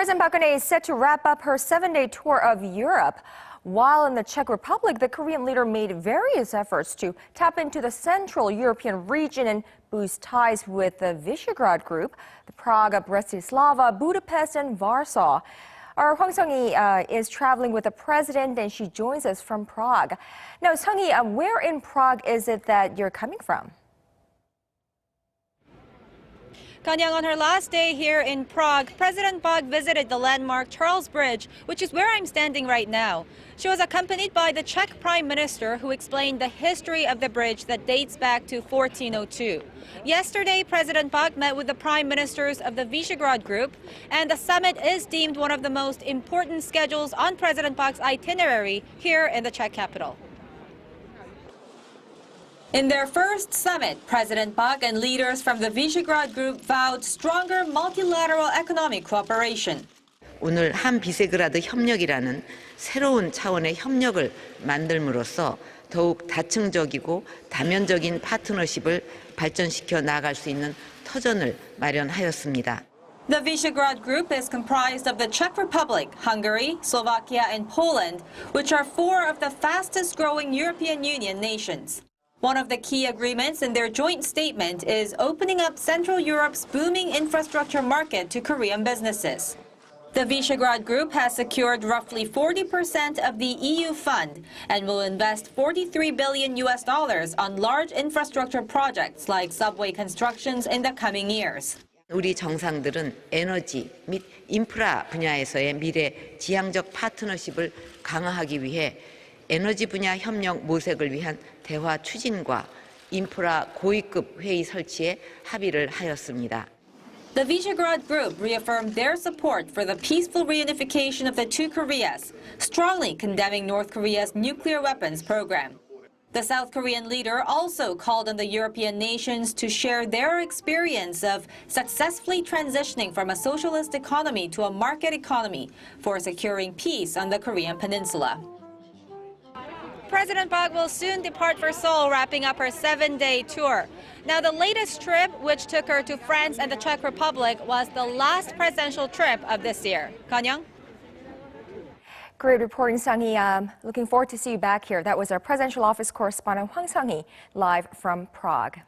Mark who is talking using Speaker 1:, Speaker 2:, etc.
Speaker 1: President Park Geun is set to wrap up her 7-day tour of Europe. While in the Czech Republic, the Korean leader made various efforts to tap into the Central European region and boost ties with the Visegrad group, the Prague, Bratislava, Budapest, and Warsaw. Our Hwang Sung is traveling with the president, and she joins us from Prague. Now, Sung, where in Prague is it that you're coming from?
Speaker 2: Conn, on her last day here in Prague, President Park visited the landmark Charles Bridge, which is where I'm standing right now. She was accompanied by the Czech Prime Minister, who explained the history of the bridge that dates back to 1402. Yesterday, President Park met with the Prime Ministers of the Visegrad group, and the summit is deemed one of the most important schedules on President Park's itinerary here in the Czech capital. In their first summit, President Park and leaders from the Visegrad group vowed stronger multilateral economic cooperation.
Speaker 3: 오늘 한 비세그라드 협력이라는 새로운 차원의 협력을 만들므로써 더욱 다층적이고 다면적인 파트너십을 발전시켜 나아갈 수 있는 터전을 마련하였습니다.
Speaker 2: The Visegrad group is comprised of the Czech Republic, Hungary, Slovakia, and Poland, which are four of the fastest-growing European Union nations. One of the key agreements in their joint statement is opening up Central Europe's booming infrastructure market to Korean businesses. The Visegrad Group has secured roughly 40% of the EU fund and will invest $43 billion on large infrastructure projects like subway constructions in the coming years.
Speaker 3: 우리 정상들은 에너지 및 인프라 분야에서의 미래 지향적 파트너십을 강화하기 위해 에너지 분야 협력 모색을 위한 대화 추진과 인프라 고위급 회의 설치에 합의를 하였습니다.
Speaker 2: The Visegrad Group reaffirmed their support for the peaceful reunification of the two Koreas, strongly condemning North Korea's nuclear weapons program. The South Korean leader also called on the European nations to share their experience of successfully transitioning from a socialist economy to a market economy for securing peace on the Korean peninsula. President Park will soon depart for Seoul, wrapping up her 7-day tour. Now, the latest trip, which took her to France and the Czech Republic, was the last presidential trip of this year. Conn?
Speaker 1: Great reporting, Sung-hee. Looking forward to see you back here. That was our presidential office correspondent, Hwang Sung-hee, live from Prague.